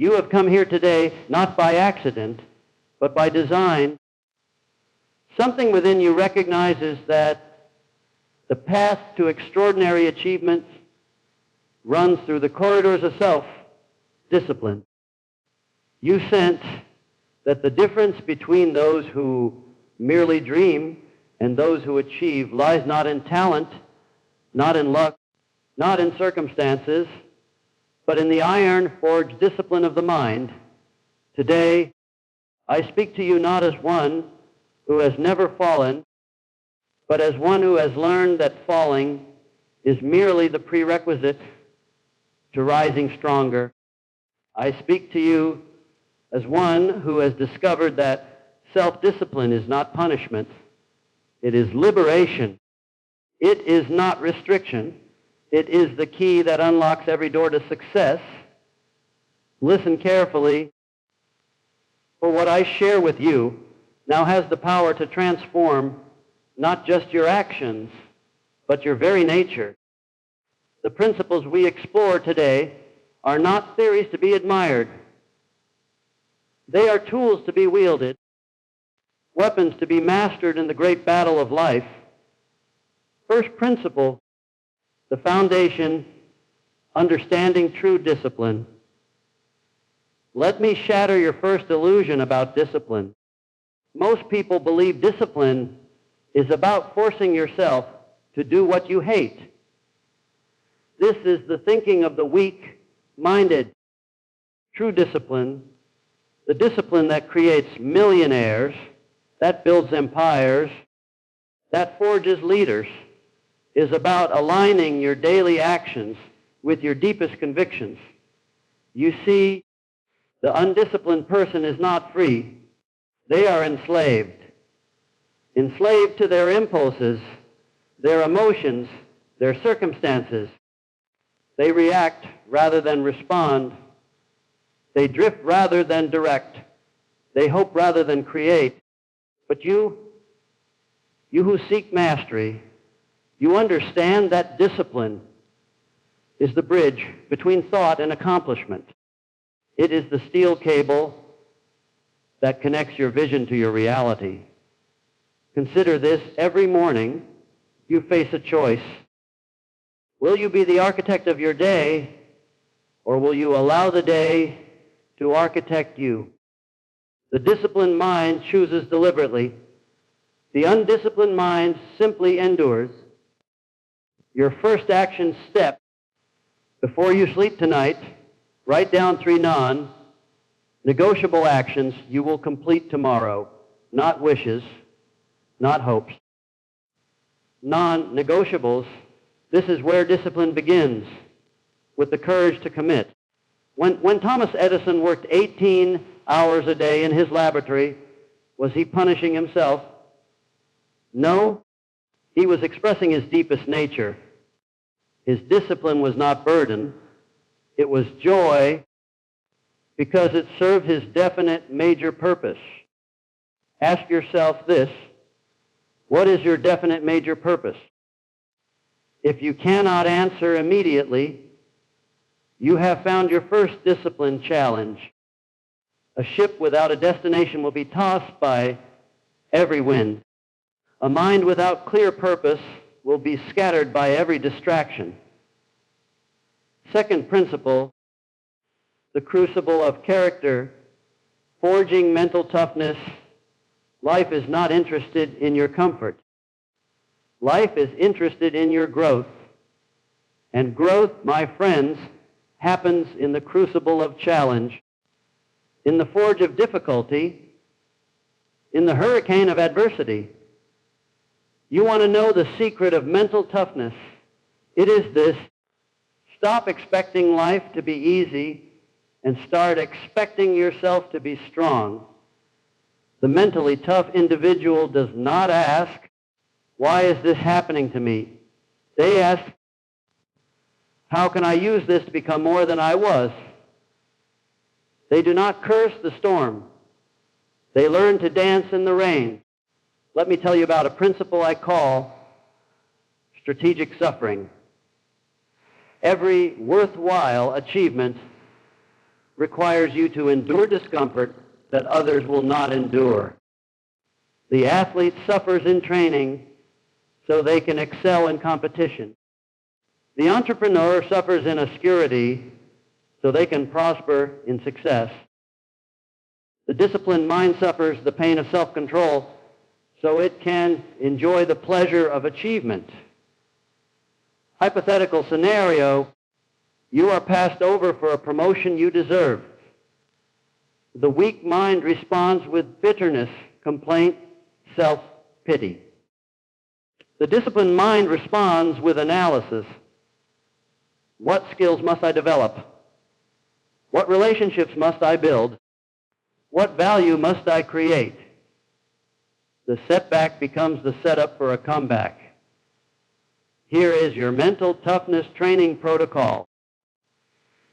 You have come here today not by accident, but by design. Something within you recognizes that the path to extraordinary achievement runs through the corridors of self-discipline. You sense that the difference between those who merely dream and those who achieve lies not in talent, not in luck, not in circumstances, but in the iron-forged discipline of the mind. Today, I speak to you not as one who has never fallen, but as one who has learned that falling is merely the prerequisite to rising stronger. I speak to you as one who has discovered that self-discipline is not punishment. It is liberation. It is not restriction. It is the key that unlocks every door to success. Listen carefully, for what I share with you now has the power to transform not just your actions, but your very nature. The principles we explore today are not theories to be admired. They are tools to be wielded, weapons to be mastered in the great battle of life. First principle, the foundation, understanding true discipline. Let me shatter your first illusion about discipline. Most people believe discipline is about forcing yourself to do what you hate. This is the thinking of the weak-minded. True discipline, the discipline that creates millionaires, that builds empires, that forges leaders, is about aligning your daily actions with your deepest convictions. You see, the undisciplined person is not free. They are enslaved. Enslaved to their impulses, their emotions, their circumstances. They react rather than respond. They drift rather than direct. They hope rather than create. But you who seek mastery, you understand that discipline is the bridge between thought and accomplishment. It is the steel cable that connects your vision to your reality. Consider this: every morning you face a choice. Will you be the architect of your day, or will you allow the day to architect you? The disciplined mind chooses deliberately. The undisciplined mind simply endures. Your first action step before you sleep tonight, write down 3 non-negotiable actions you will complete tomorrow. Not wishes, not hopes. Non-negotiables, this is where discipline begins, with the courage to commit. When Thomas Edison worked 18 hours a day in his laboratory, was he punishing himself? No, he was expressing his deepest nature. His discipline was not burden. It was joy, because it served his definite major purpose. Ask yourself this: what is your definite major purpose? If you cannot answer immediately, you have found your first discipline challenge. A ship without a destination will be tossed by every wind. A mind without clear purpose will be scattered by every distraction. Second principle, the crucible of character, forging mental toughness. Life is not interested in your comfort. Life is interested in your growth. And growth, my friends, happens in the crucible of challenge, in the forge of difficulty, in the hurricane of adversity. You want to know the secret of mental toughness? It is this: stop expecting life to be easy and start expecting yourself to be strong. The mentally tough individual does not ask, why is this happening to me? They ask, how can I use this to become more than I was? They do not curse the storm. They learn to dance in the rain. Let me tell you about a principle I call strategic suffering. Every worthwhile achievement requires you to endure discomfort that others will not endure. The athlete suffers in training so they can excel in competition. The entrepreneur suffers in obscurity so they can prosper in success. The disciplined mind suffers the pain of self-control so it can enjoy the pleasure of achievement. Hypothetical scenario, you are passed over for a promotion you deserve. The weak mind responds with bitterness, complaint, self-pity. The disciplined mind responds with analysis. What skills must I develop? What relationships must I build? What value must I create? The setback becomes the setup for a comeback. Here is your mental toughness training protocol.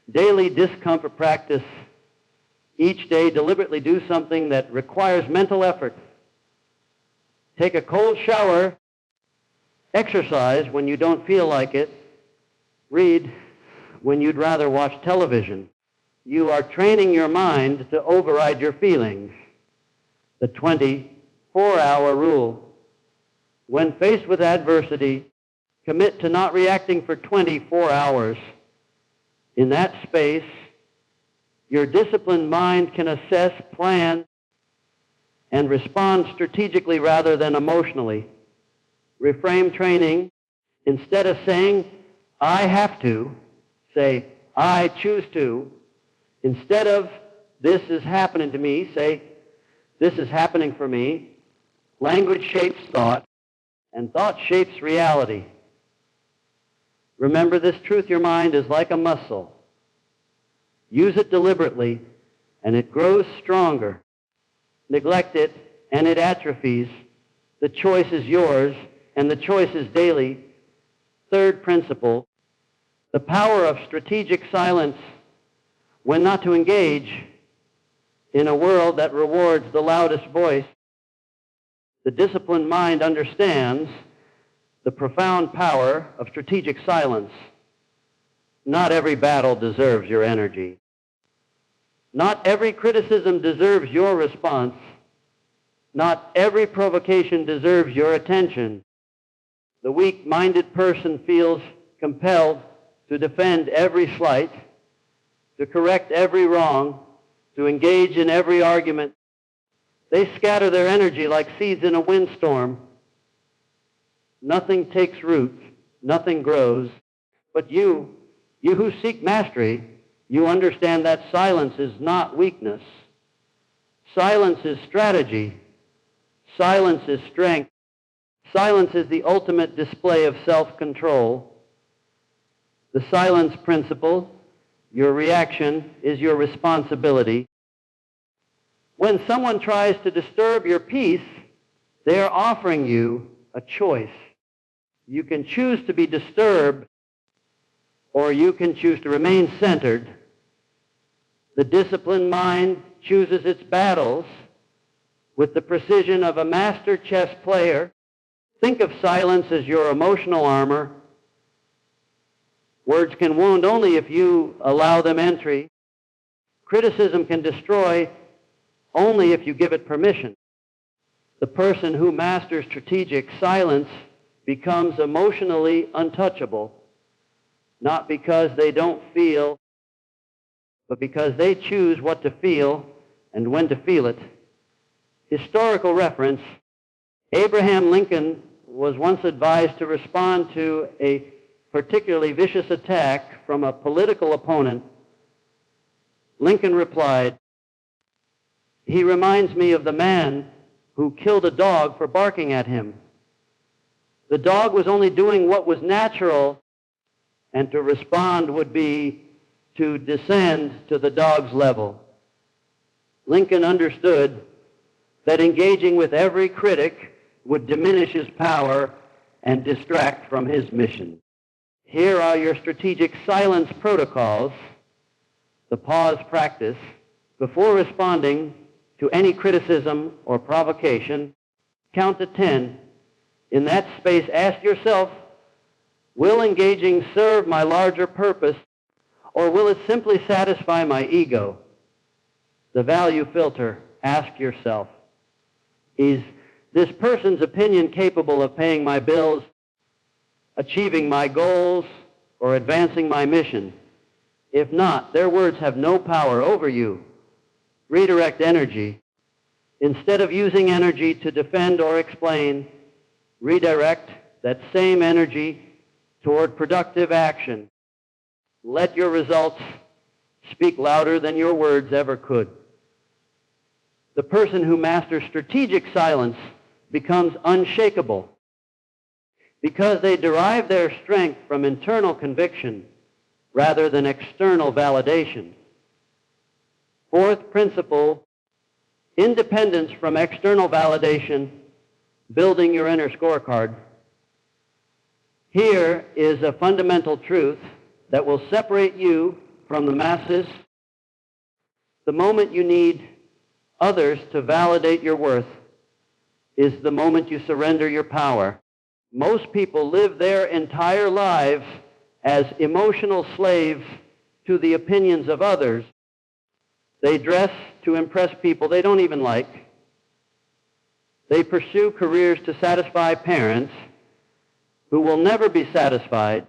Daily discomfort practice. Each day deliberately do something that requires mental effort. Take a cold shower. Exercise when you don't feel like it. Read when you'd rather watch television. You are training your mind to override your feelings. The 24-hour rule. When faced with adversity, commit to not reacting for 24 hours. In that space, your disciplined mind can assess, plan, and respond strategically rather than emotionally. Reframe training. Instead of saying, I have to, say, I choose to. Instead of, this is happening to me, say, this is happening for me. Language shapes thought, and thought shapes reality. Remember this truth, your mind is like a muscle. Use it deliberately, and it grows stronger. Neglect it, and it atrophies. The choice is yours, and the choice is daily. Third principle, the power of strategic silence when not to engage in a world that rewards the loudest voice. The disciplined mind understands the profound power of strategic silence. Not every battle deserves your energy. Not every criticism deserves your response. Not every provocation deserves your attention. The weak-minded person feels compelled to defend every slight, to correct every wrong, to engage in every argument. They scatter their energy like seeds in a windstorm. Nothing takes root, nothing grows. But you who seek mastery, you understand that silence is not weakness. Silence is strategy. Silence is strength. Silence is the ultimate display of self-control. The silence principle, your reaction, is your responsibility. When someone tries to disturb your peace, they are offering you a choice. You can choose to be disturbed, or you can choose to remain centered. The disciplined mind chooses its battles with the precision of a master chess player. Think of silence as your emotional armor. Words can wound only if you allow them entry. Criticism can destroy only if you give it permission. The person who masters strategic silence becomes emotionally untouchable, not because they don't feel, but because they choose what to feel and when to feel it. Historical reference, Abraham Lincoln was once advised to respond to a particularly vicious attack from a political opponent. Lincoln replied, "He reminds me of the man who killed a dog for barking at him. The dog was only doing what was natural, and to respond would be to descend to the dog's level." Lincoln understood that engaging with every critic would diminish his power and distract from his mission. Here are your strategic silence protocols. The pause practice. Before responding to any criticism or provocation, count to 10. In that space, ask yourself, will engaging serve my larger purpose, Or will it simply satisfy my ego? The value filter, ask yourself, is this person's opinion capable of paying my bills, achieving my goals, or advancing my mission? If not, their words have no power over you. Redirect energy. Instead of using energy to defend or explain, redirect that same energy toward productive action. Let your results speak louder than your words ever could. The person who masters strategic silence becomes unshakable because they derive their strength from internal conviction rather than external validation. Fourth principle, independence from external validation, building your inner scorecard. Here is a fundamental truth that will separate you from the masses. The moment you need others to validate your worth is the moment you surrender your power. Most people live their entire lives as emotional slaves to the opinions of others. They dress to impress people they don't even like. They pursue careers to satisfy parents who will never be satisfied.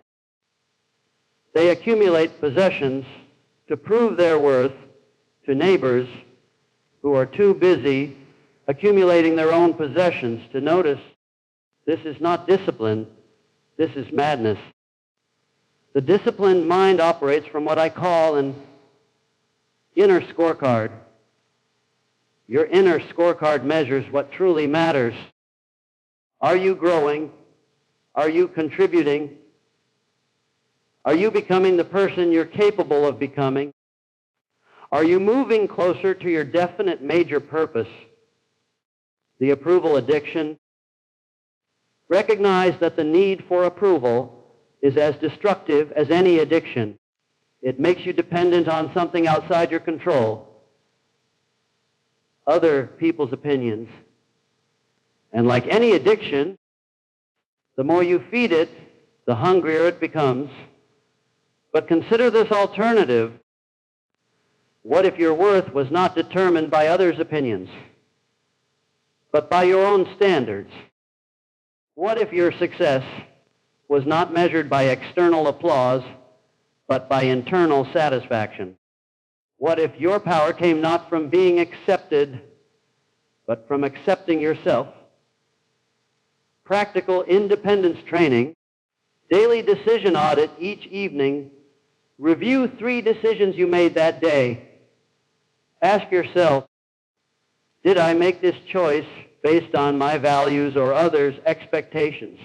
They accumulate possessions to prove their worth to neighbors who are too busy accumulating their own possessions to notice this is not discipline, this is madness. The disciplined mind operates from what I call an inner scorecard. Your inner scorecard measures what truly matters. Are you growing? Are you contributing? Are you becoming the person you're capable of becoming? Are you moving closer to your definite major purpose, the approval addiction? Recognize that the need for approval is as destructive as any addiction. It makes you dependent on something outside your control, other people's opinions. And like any addiction, the more you feed it, the hungrier it becomes. But consider this alternative. What if your worth was not determined by others' opinions, but by your own standards? What if your success was not measured by external applause, but by internal satisfaction? What if your power came not from being accepted, but from accepting yourself? Practical independence training, daily decision audit each evening. Review 3 decisions you made that day. Ask yourself, did I make this choice based on my values or others' expectations?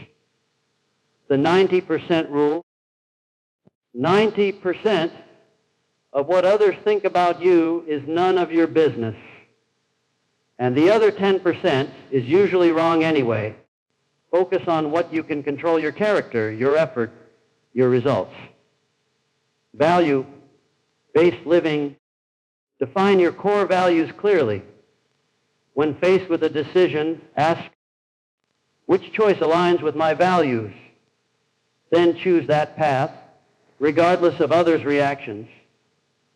The 90% rule. 90% of what others think about you is none of your business. And the other 10% is usually wrong anyway. Focus on what you can control: your character, your effort, your results. Value-based living. Define your core values clearly. When faced with a decision, ask, which choice aligns with my values? Then choose that path, regardless of others' reactions.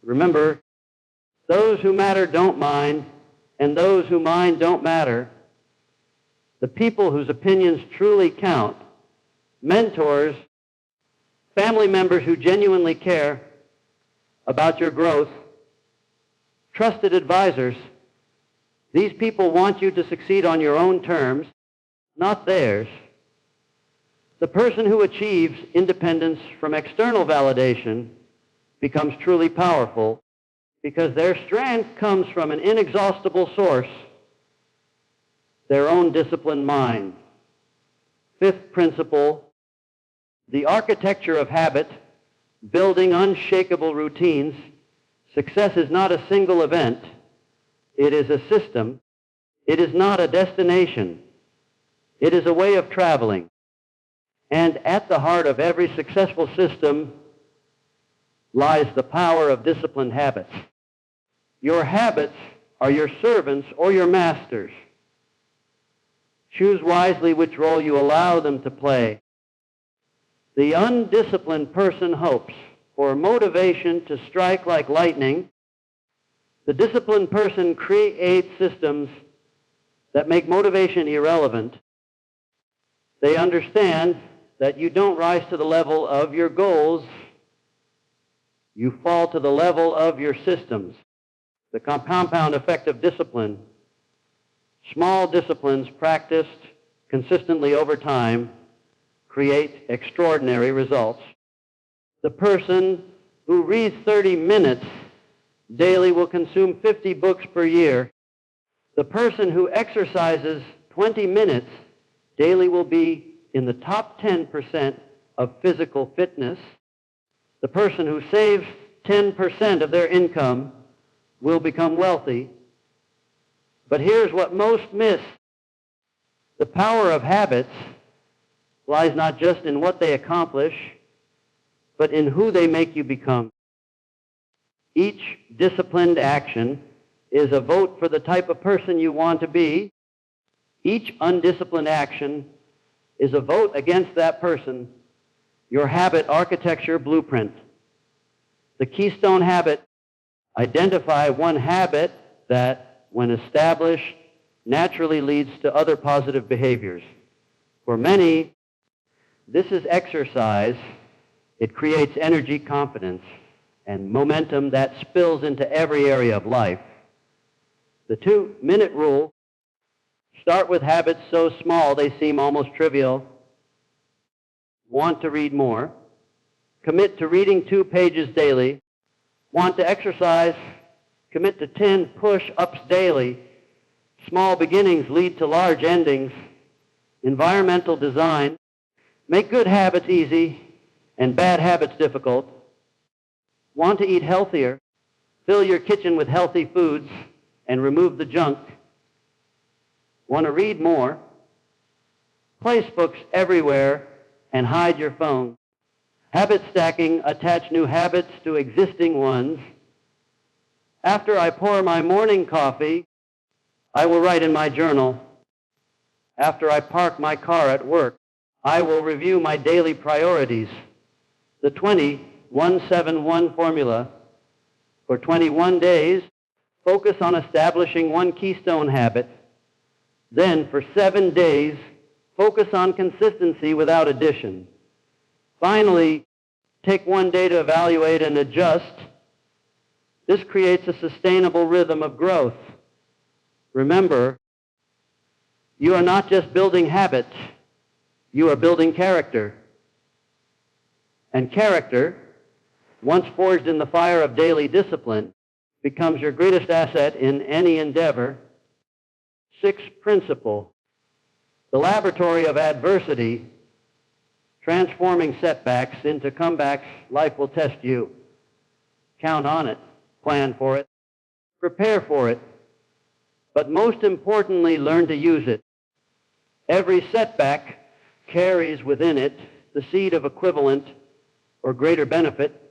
Remember, those who matter don't mind, and those who mind don't matter. The people whose opinions truly count, mentors, family members who genuinely care about your growth, trusted advisors, these people want you to succeed on your own terms, not theirs. The person who achieves independence from external validation becomes truly powerful because their strength comes from an inexhaustible source, their own disciplined mind. Fifth principle, the architecture of habit, building unshakable routines. Success is not a single event. It is a system. It is not a destination. It is a way of traveling. And at the heart of every successful system lies the power of disciplined habits. Your habits are your servants or your masters. Choose wisely which role you allow them to play. The undisciplined person hopes for motivation to strike like lightning, the disciplined person creates systems that make motivation irrelevant. They understand that you don't rise to the level of your goals, you fall to the level of your systems. The compound effect of discipline. Small disciplines practiced consistently over time create extraordinary results. The person who reads 30 minutes daily will consume 50 books per year. The person who exercises 20 minutes daily will be in the top 10% of physical fitness. The person who saves 10% of their income will become wealthy. But here's what most miss. The power of habits lies not just in what they accomplish, but in who they make you become. Each disciplined action is a vote for the type of person you want to be. Each undisciplined action is a vote against that person, your habit architecture blueprint. The keystone habit. Identify one habit that, when established, naturally leads to other positive behaviors. For many, this is exercise. It creates energy, confidence, and momentum that spills into every area of life. The 2-minute rule. Start with habits so small they seem almost trivial. Want to read more. Commit to reading 2 pages daily. Want to exercise? Commit to 10 push-ups daily. Small beginnings lead to large endings. Environmental design. Make good habits easy and bad habits difficult. Want to eat healthier? Fill your kitchen with healthy foods and remove the junk. Want to read more? Place books everywhere and hide your phone. Habit stacking. Attach new habits to existing ones. After I pour my morning coffee, I will write in my journal. After I park my car at work, I will review my daily priorities. The 20-1-7-1 formula. For 21 days, focus on establishing one keystone habit. Then, for 7 days, focus on consistency without addition. Finally, take 1 day to evaluate and adjust. This creates a sustainable rhythm of growth. Remember, you are not just building habits, you are building character. And character, once forged in the fire of daily discipline, becomes your greatest asset in any endeavor. 6th principle, the laboratory of adversity. Transforming setbacks into comebacks. Life will test you. Count on it. Plan for it. Prepare for it. But most importantly, learn to use it. Every setback carries within it the seed of equivalent or greater benefit,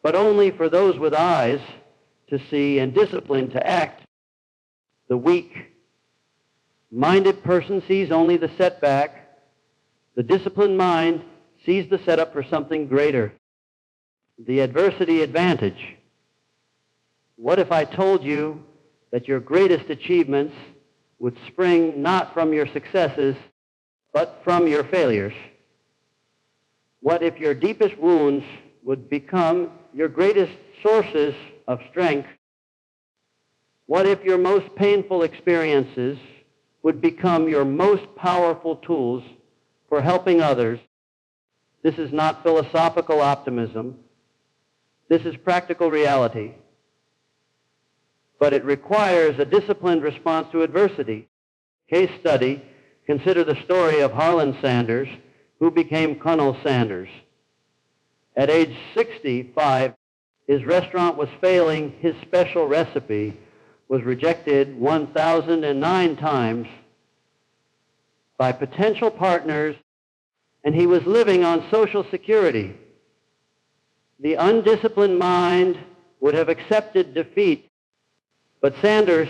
but only for those with eyes to see and discipline to act. The weak-minded person sees only the setback. The disciplined mind sees the setup for something greater. The adversity advantage. What if I told you that your greatest achievements would spring not from your successes, but from your failures? What if your deepest wounds would become your greatest sources of strength? What if your most painful experiences would become your most powerful tools for helping others? This is not philosophical optimism. This is practical reality. But it requires a disciplined response to adversity. Case study, consider the story of Harlan Sanders, who became Colonel Sanders. At age 65, his restaurant was failing. His special recipe was rejected 1,009 times by potential partners, and he was living on Social Security. The undisciplined mind would have accepted defeat, but Sanders'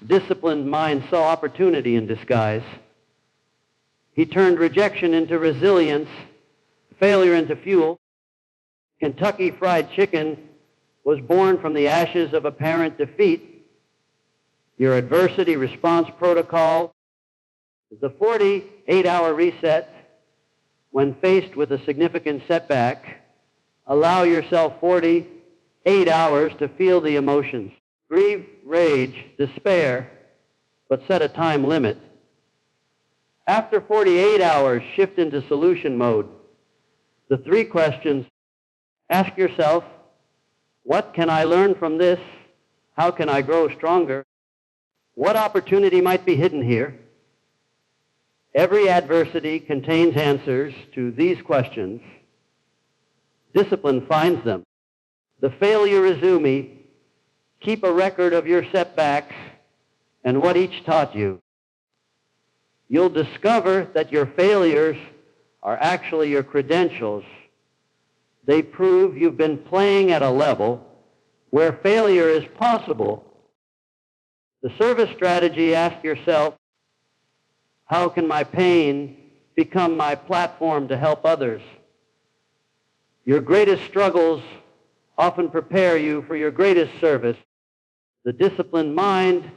disciplined mind saw opportunity in disguise. He turned rejection into resilience, failure into fuel. Kentucky Fried Chicken was born from the ashes of apparent defeat. Your adversity response protocol is the 48-hour reset. When faced with a significant setback, allow yourself 48 hours to feel the emotions. Grief, rage, despair, but set a time limit. After 48 hours, shift into solution mode. The 3 questions: ask yourself, what can I learn from this? How can I grow stronger? What opportunity might be hidden here? Every adversity contains answers to these questions. Discipline finds them. The failure resume. Keep a record of your setbacks and what each taught you. You'll discover that your failures are actually your credentials. They prove you've been playing at a level where failure is possible. The service strategy: ask yourself, how can my pain become my platform to help others? Your greatest struggles often prepare you for your greatest service. The disciplined mind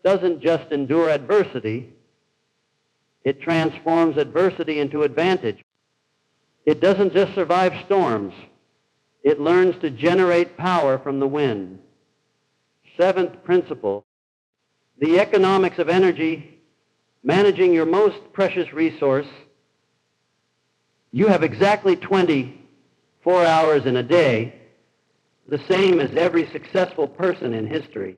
doesn't just endure adversity, it transforms adversity into advantage. It doesn't just survive storms, it learns to generate power from the wind. 7th principle, the economics of energy, managing your most precious resource. You have exactly 24 hours in a day, the same as every successful person in history.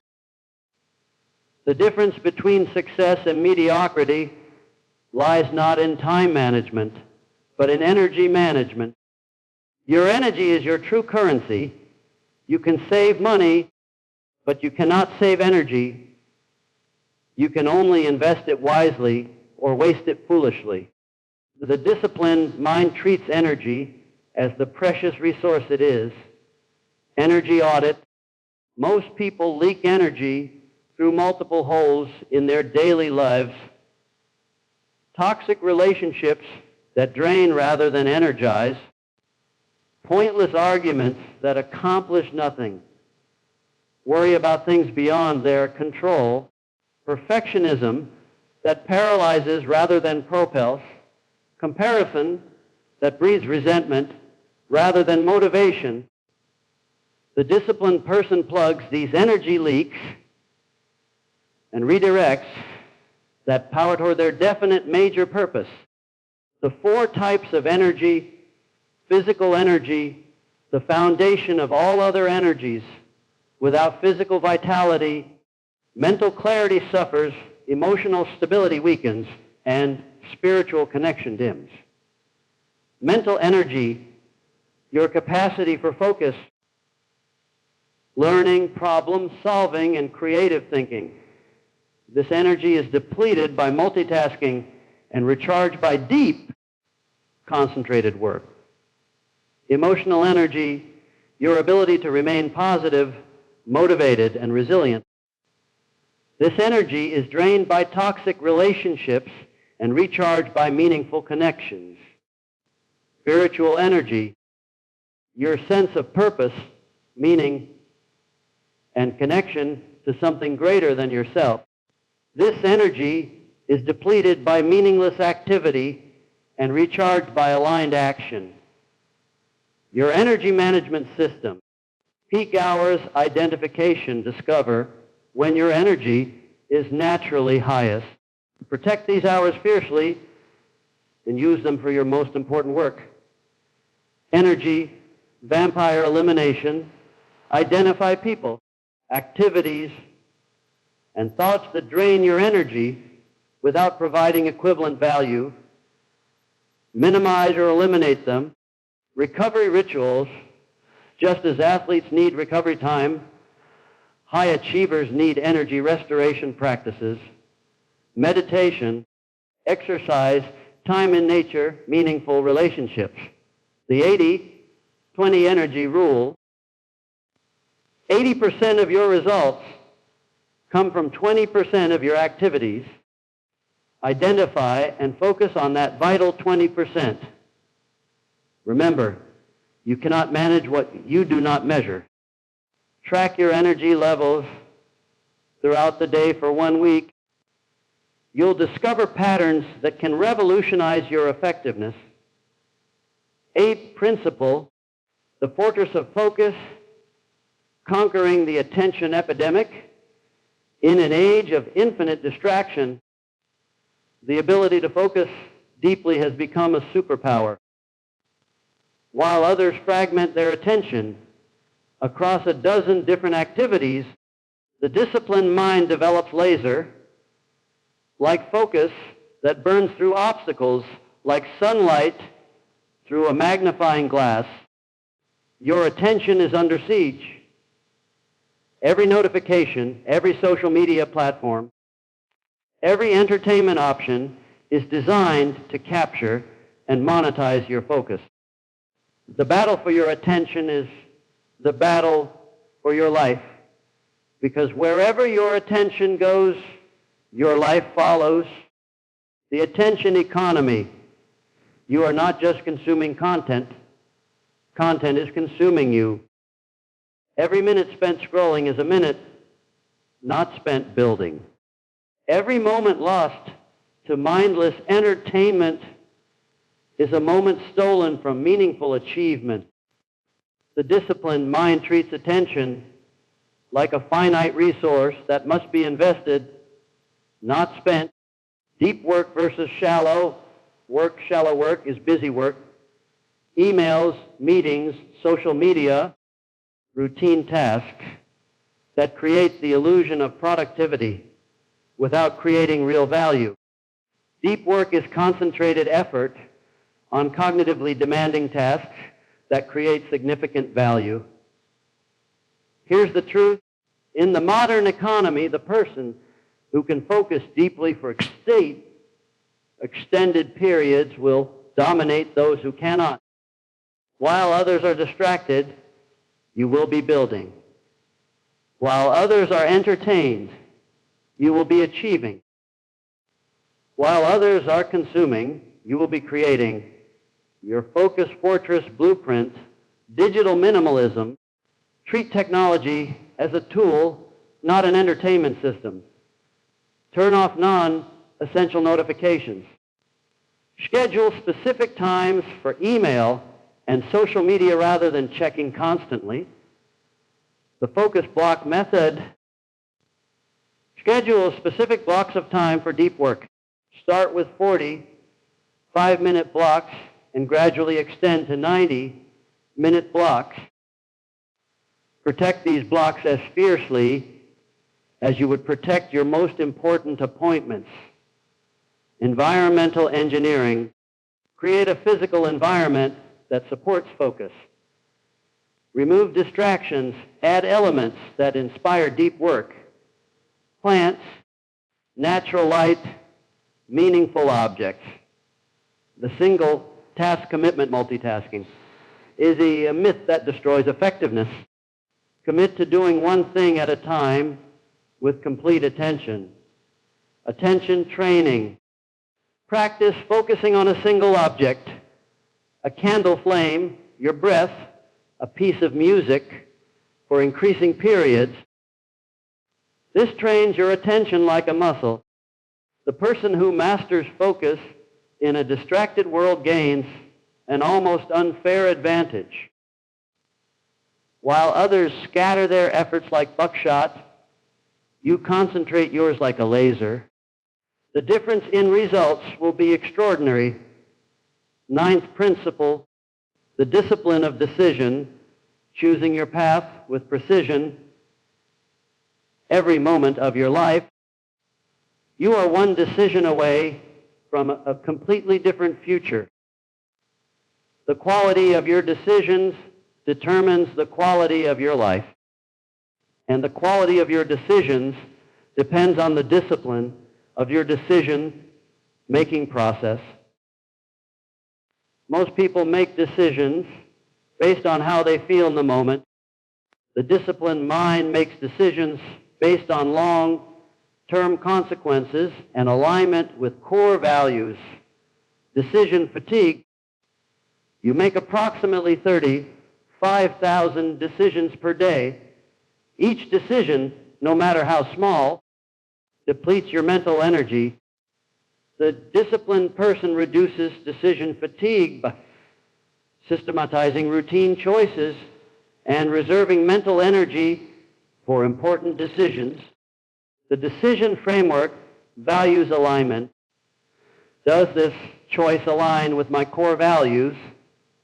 The difference between success and mediocrity lies not in time management, but in energy management. Your energy is your true currency. You can save money, but you cannot save energy. You can only invest it wisely or waste it foolishly. The disciplined mind treats energy as the precious resource it is. Energy audit. Most people leak energy through multiple holes in their daily lives. Toxic relationships that drain rather than energize. Pointless arguments that accomplish nothing. Worry about things beyond their control. Perfectionism that paralyzes rather than propels. Comparison that breeds resentment rather than motivation. The disciplined person plugs these energy leaks and redirects that power toward their definite major purpose. The 4 types of energy: physical energy, the foundation of all other energies. Without physical vitality, mental clarity suffers, emotional stability weakens, and spiritual connection dims. Mental energy, your capacity for focus, learning, problem solving, and creative thinking. This energy is depleted by multitasking and recharged by deep, concentrated work. Emotional energy, your ability to remain positive, motivated, and resilient. This energy is drained by toxic relationships and recharged by meaningful connections. Spiritual energy, your sense of purpose, meaning, and connection to something greater than yourself. This energy is depleted by meaningless activity and recharged by aligned action. Your energy management system, peak hours identification, discover when your energy is naturally highest. Protect these hours fiercely and use them for your most important work. Energy, vampire elimination, identify people, activities, and thoughts that drain your energy without providing equivalent value. Minimize or eliminate them. Recovery rituals, just as athletes need recovery time, high achievers need energy restoration practices. Meditation, exercise, time in nature, meaningful relationships. The 80-20 energy rule. 80% of your results come from 20% of your activities. Identify and focus on that vital 20%. Remember, You cannot manage what you do not measure. Track your energy levels throughout the day for 1 week. You'll discover patterns that can revolutionize your effectiveness. 8th principle, the fortress of focus, conquering the attention epidemic. In an age of infinite distraction, the ability to focus deeply has become a superpower. While others fragment their attention across a dozen different activities, the disciplined mind develops laser, like focus, that burns through obstacles, like sunlight through a magnifying glass. Your attention is under siege. Every notification, every social media platform, every entertainment option is designed to capture and monetize your focus. The battle for your attention is the battle for your life, because wherever your attention goes, your life follows. The attention economy. You are not just consuming content. Content is consuming you. Every minute spent scrolling is a minute not spent building. Every moment lost to mindless entertainment is a moment stolen from meaningful achievement. The disciplined mind treats attention like a finite resource that must be invested, not spent. Deep work versus shallow work. Shallow work is busy work. Emails, meetings, social media, routine tasks that create the illusion of productivity without creating real value. Deep work is concentrated effort on cognitively demanding tasks that create significant value. Here's the truth. In the modern economy, the person who can focus deeply for extended periods will dominate those who cannot. While others are distracted, you will be building. While others are entertained, you will be achieving. While others are consuming, you will be creating. Your Focus Fortress blueprint, digital minimalism. Treat technology as a tool, not an entertainment system. Turn off non-essential notifications. Schedule specific times for email and social media rather than checking constantly. The focus block method. Schedule specific blocks of time for deep work. Start with 40 5-minute blocks and gradually extend to 90-minute blocks. Protect these blocks as fiercely as you would protect your most important appointments. Environmental engineering. Create a physical environment that supports focus. Remove distractions. Add elements that inspire deep work. Plants, natural light, meaningful objects. The single task commitment multitasking is a myth that destroys effectiveness. Commit to doing one thing at a time with complete attention. Attention training. Practice focusing on a single object, a candle flame, your breath, a piece of music for increasing periods. This trains your attention like a muscle. The person who masters focus in a distracted world gains an almost unfair advantage. While others scatter their efforts like buckshot, you concentrate yours like a laser. The difference in results will be extraordinary. 9th principle, the discipline of decision, choosing your path with precision every moment of your life. You are one decision away from a completely different future. The quality of your decisions determines the quality of your life. And the quality of your decisions depends on the discipline of your decision-making process. Most people make decisions based on how they feel in the moment. The disciplined mind makes decisions based on long-term consequences and alignment with core values. Decision fatigue. You make approximately 35,000 decisions per day. Each decision, no matter how small, depletes your mental energy. The disciplined person reduces decision fatigue by systematizing routine choices and reserving mental energy for important decisions. The decision framework values alignment. Does this choice align with my core values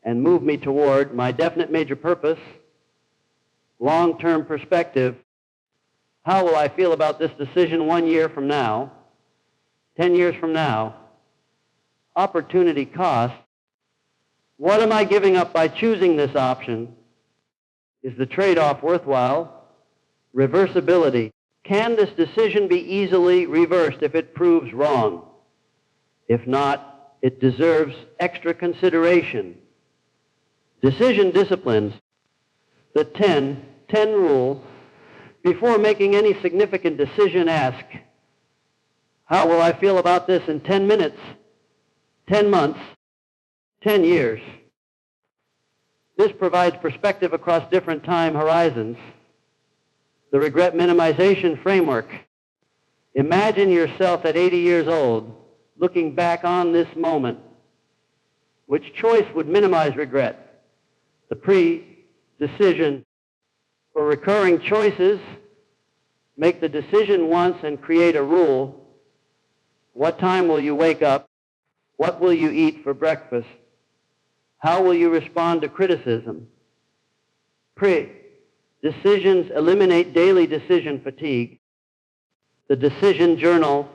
and move me toward my definite major purpose? Long-term perspective. How will I feel about this decision 1 year from now, 10 years from now? Opportunity cost. What am I giving up by choosing this option? Is the trade-off worthwhile? Reversibility. Can this decision be easily reversed if it proves wrong? If not, it deserves extra consideration. Decision disciplines. The 10 rule. Before making any significant decision, ask, how will I feel about this in 10 minutes, 10 months, 10 years? This provides perspective across different time horizons. The regret minimization framework. Imagine yourself at 80 years old, looking back on this moment. Which choice would minimize regret? The pre-decision. For recurring choices, make the decision once and create a rule. What time will you wake up? What will you eat for breakfast? How will you respond to criticism? Decisions eliminate daily decision fatigue. The decision journal.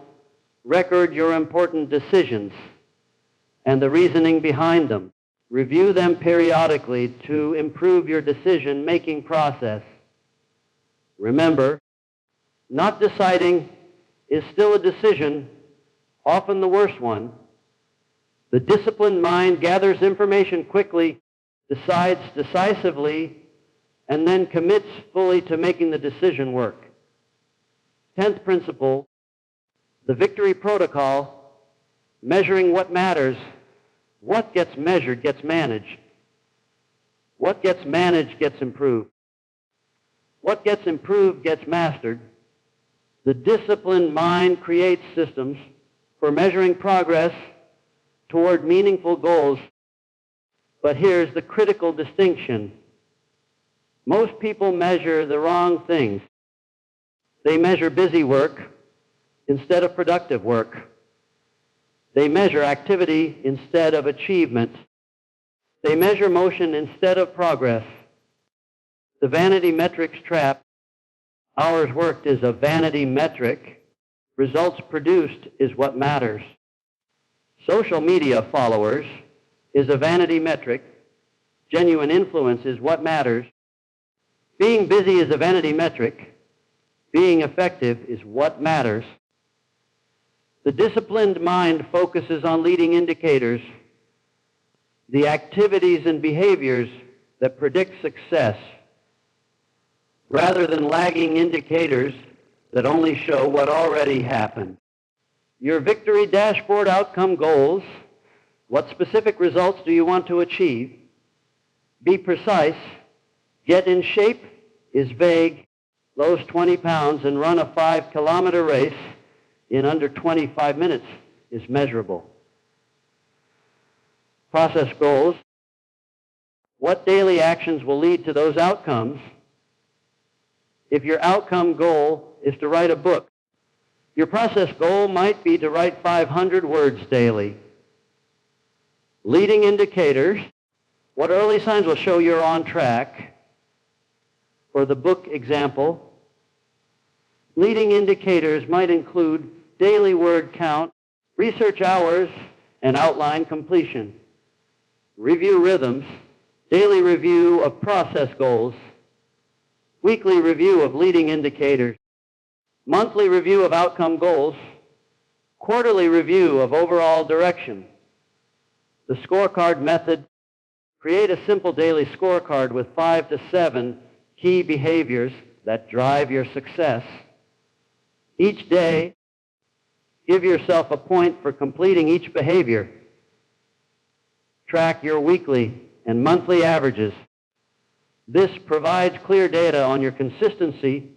Record your important decisions and the reasoning behind them. Review them periodically to improve your decision-making process. Remember, not deciding is still a decision, often the worst one. The disciplined mind gathers information quickly, decides decisively, and then commits fully to making the decision work. 10th principle, the victory protocol, measuring what matters. What gets measured gets managed. What gets managed gets improved. What gets improved gets mastered. The disciplined mind creates systems for measuring progress toward meaningful goals. But here's the critical distinction. Most people measure the wrong things. They measure busy work instead of productive work. They measure activity instead of achievement. They measure motion instead of progress. The vanity metrics trap. Hours worked is a vanity metric. Results produced is what matters. Social media followers is a vanity metric. Genuine influence is what matters. Being busy is a vanity metric. Being effective is what matters. The disciplined mind focuses on leading indicators, the activities and behaviors that predict success, rather than lagging indicators that only show what already happened. Your victory dashboard outcome goals. What specific results do you want to achieve? Be precise. Get in shape is vague. Lose 20 pounds and run a 5-kilometer race in under 25 minutes is measurable. Process goals. What daily actions will lead to those outcomes? If your outcome goal is to write a book, your process goal might be to write 500 words daily. Leading indicators. What early signs will show you're on track? For the book example, leading indicators might include daily word count, research hours, and outline completion. Review rhythms, daily review of process goals, weekly review of leading indicators, monthly review of outcome goals, quarterly review of overall direction. The scorecard method. Create a simple daily scorecard with 5 to 7 key behaviors that drive your success. Each day, give yourself a point for completing each behavior. track your weekly and monthly averages. This provides clear data on your consistency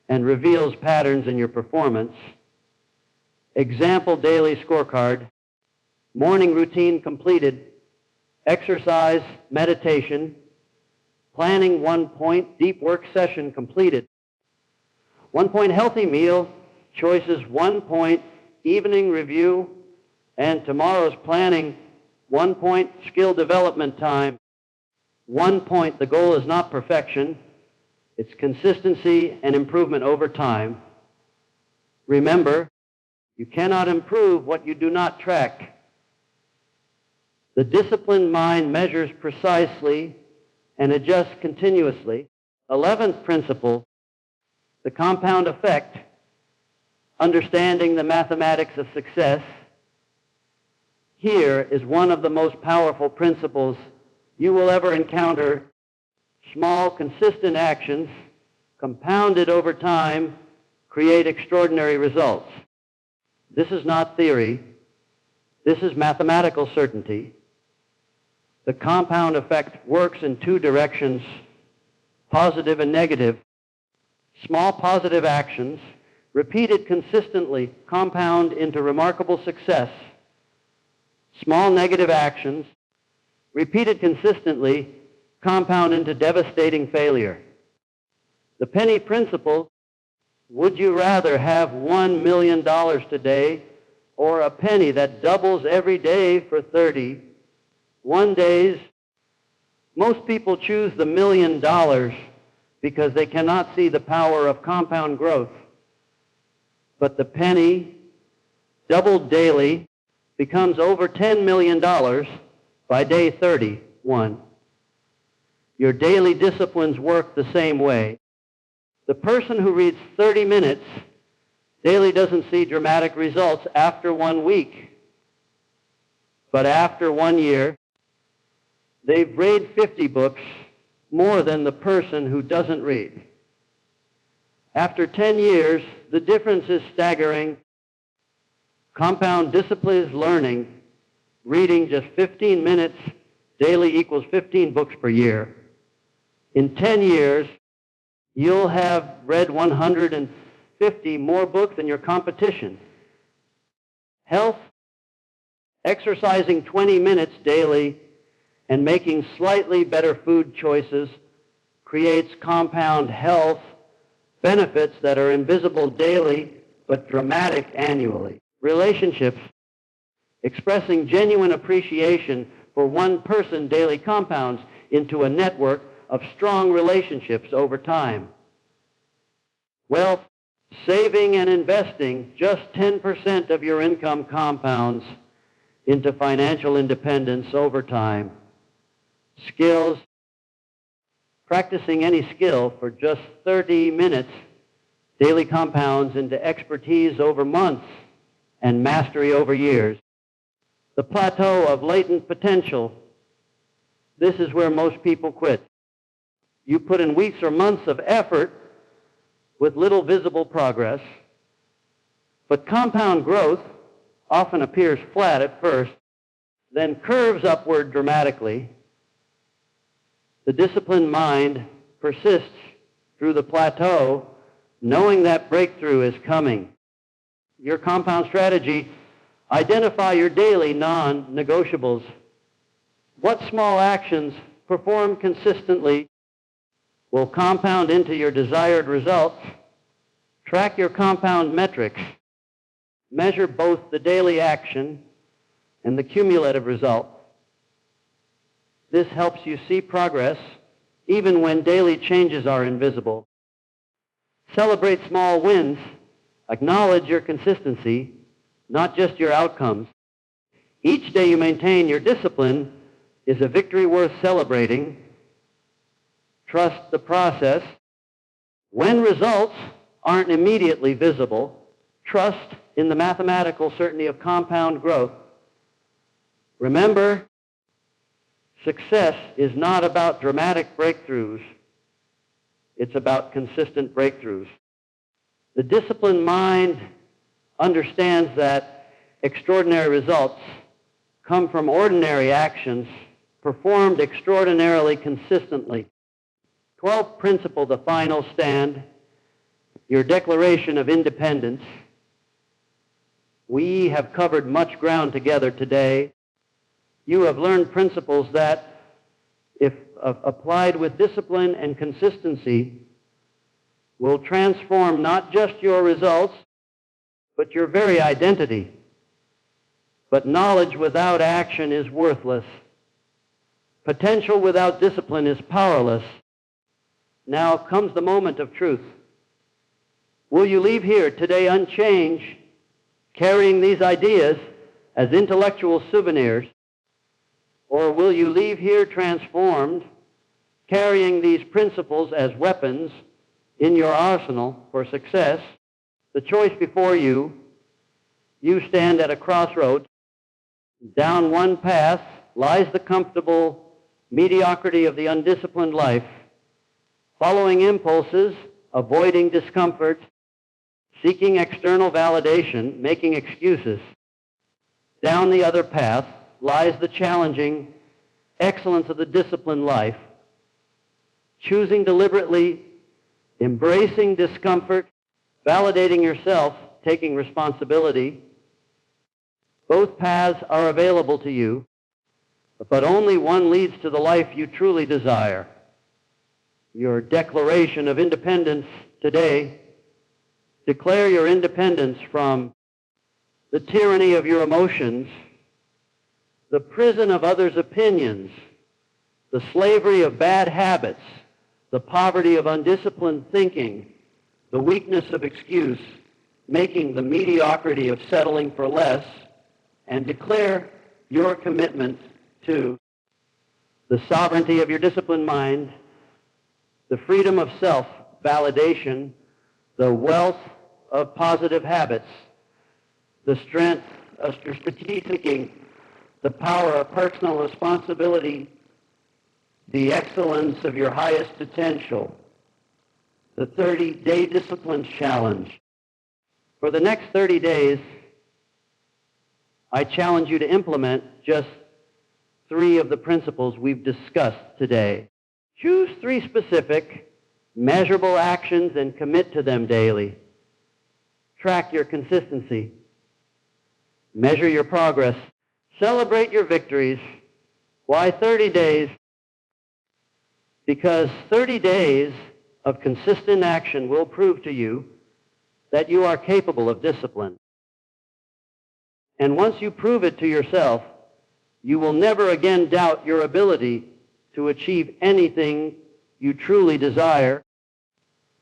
and reveals patterns in your performance. Example daily scorecard, morning routine completed, exercise, meditation, planning 1 point, deep work session completed. 1 point healthy meal, choices 1 point, evening review, and tomorrow's planning 1 point, skill development time. 1 point, the goal is not perfection, it's consistency and improvement over time. Remember, you cannot improve what you do not track. The disciplined mind measures precisely and adjusts continuously. 11th principle, the compound effect, understanding the mathematics of success. Here is one of the most powerful principles you will ever encounter. Small, consistent actions, compounded over time, create extraordinary results. This is not theory. This is mathematical certainty. The compound effect works in two directions, positive and negative. Small positive actions, repeated consistently, compound into remarkable success. Small negative actions, repeated consistently, compound into devastating failure. The penny principle, would you rather have $1 million today or a penny that doubles every day for 31 days? Most people choose the $1 million because they cannot see the power of compound growth. But the penny, doubled daily, becomes over $10 million by day 31. Your daily disciplines work the same way. The person who reads 30 minutes daily doesn't see dramatic results after 1 week. But after 1 year, they've read 50 books more than the person who doesn't read. After 10 years, the difference is staggering. Compound discipline is learning. Reading just 15 minutes daily equals 15 books per year. In 10 years, you'll have read 150 more books than your competition. Health, exercising 20 minutes daily and making slightly better food choices creates compound health benefits that are invisible daily but dramatic annually. Relationships, expressing genuine appreciation for one person daily compounds into a network of strong relationships over time. Wealth, saving and investing just 10% of your income compounds into financial independence over time. Skills, practicing any skill for just 30 minutes daily compounds into expertise over months and mastery over years. The plateau of latent potential, this is where most people quit. You put in weeks or months of effort with little visible progress, but compound growth often appears flat at first, then curves upward dramatically. The disciplined mind persists through the plateau, knowing that breakthrough is coming. Your compound strategy, identify your daily non-negotiables. What small actions performed consistently will compound into your desired results. Track your compound metrics. Measure both the daily action and the cumulative result. This helps you see progress even when daily changes are invisible. Celebrate small wins. Acknowledge your consistency, not just your outcomes. Each day you maintain your discipline is a victory worth celebrating. Trust the process. When results aren't immediately visible, trust in the mathematical certainty of compound growth. Remember, success is not about dramatic breakthroughs. It's about consistent breakthroughs. The disciplined mind understands that extraordinary results come from ordinary actions performed extraordinarily consistently. 12th principle, the final stand, your declaration of independence. We have covered much ground together today. You have learned principles that, if applied with discipline and consistency, will transform not just your results, but your very identity. But knowledge without action is worthless. Potential without discipline is powerless. Now comes the moment of truth. Will you leave here today unchanged, carrying these ideas as intellectual souvenirs, or will you leave here transformed, carrying these principles as weapons in your arsenal for success? The choice before you, you stand at a crossroads. Down one path lies the comfortable mediocrity of the undisciplined life, following impulses, avoiding discomfort, seeking external validation, making excuses. Down the other path lies the challenging excellence of the disciplined life, choosing deliberately, embracing discomfort, validating yourself, taking responsibility. Both paths are available to you, but only one leads to the life you truly desire. Your declaration of independence today, declare your independence from the tyranny of your emotions, the prison of others' opinions, the slavery of bad habits, the poverty of undisciplined thinking, the weakness of excuse, making the mediocrity of settling for less, and declare your commitment to the sovereignty of your disciplined mind, the freedom of self-validation, the wealth of positive habits, the strength of strategic thinking, the power of personal responsibility, the excellence of your highest potential, the 30-day discipline challenge. For the next 30 days, I challenge you to implement just 3 of the principles we've discussed today. Choose 3 specific, measurable actions and commit to them daily. Track your consistency. Measure your progress. Celebrate your victories. Why 30 days? Because 30 days of consistent action will prove to you that you are capable of discipline. And once you prove it to yourself, you will never again doubt your ability to achieve anything you truly desire.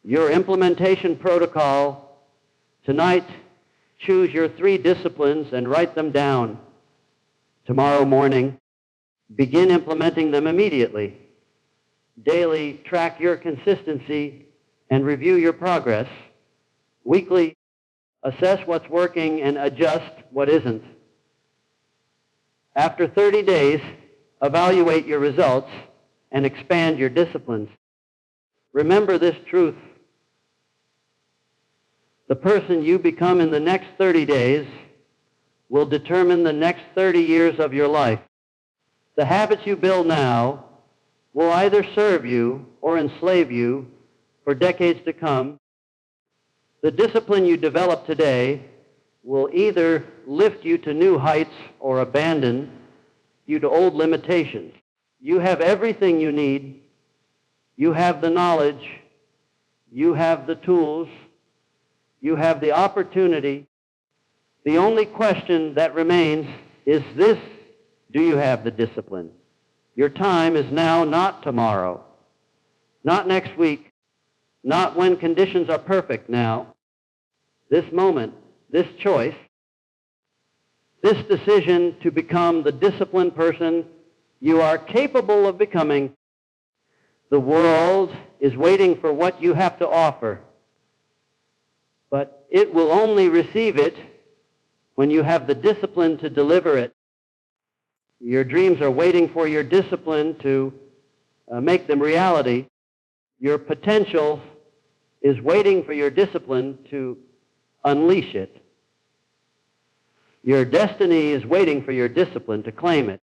Your implementation protocol, tonight, choose your 3 disciplines and write them down. Tomorrow morning, begin implementing them immediately. Daily, track your consistency and review your progress. Weekly, assess what's working and adjust what isn't. After 30 days, evaluate your results and expand your disciplines. Remember this truth. The person you become in the next 30 days will determine the next 30 years of your life. The habits you build now will either serve you or enslave you for decades to come. The discipline you develop today will either lift you to new heights or abandon you to old limitations. You have everything you need. You have the knowledge. You have the tools. You have the opportunity. The only question that remains is this: do you have the discipline? Your time is now, not tomorrow, not next week, not when conditions are perfect now. This moment, this choice, this decision to become the disciplined person you are capable of becoming. The world is waiting for what you have to offer, but it will only receive it when you have the discipline to deliver it. Your dreams are waiting for your discipline to make them reality. Your potential is waiting for your discipline to unleash it. Your destiny is waiting for your discipline to claim it.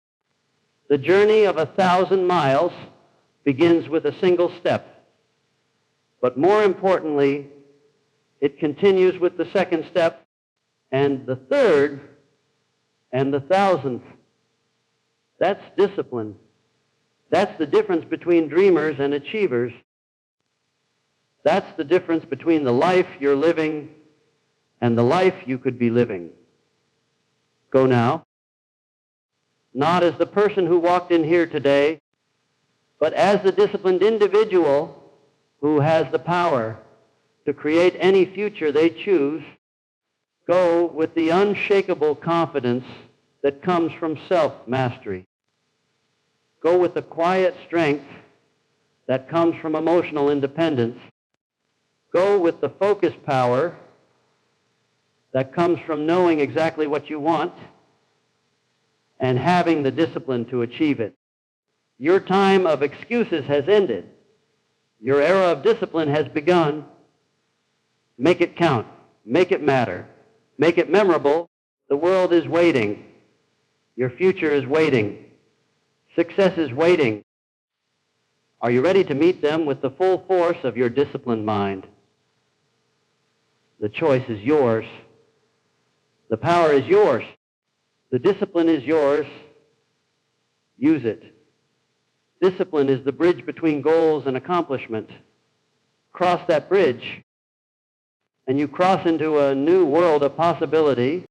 The journey of 1,000 miles begins with a single step. But more importantly, it continues with the second step, and the third, and the 1,000th. That's discipline. That's the difference between dreamers and achievers. That's the difference between the life you're living and the life you could be living. Go now. Not as the person who walked in here today, but as the disciplined individual who has the power to create any future they choose. Go with the unshakable confidence that comes from self-mastery. Go with the quiet strength that comes from emotional independence. Go with the focus power that comes from knowing exactly what you want and having the discipline to achieve it. Your time of excuses has ended. Your era of discipline has begun. Make it count. Make it matter. Make it memorable. The world is waiting. Your future is waiting. Success is waiting. Are you ready to meet them with the full force of your disciplined mind? The choice is yours. The power is yours. The discipline is yours. Use it. Discipline is the bridge between goals and accomplishment. Cross that bridge, and you cross into a new world of possibility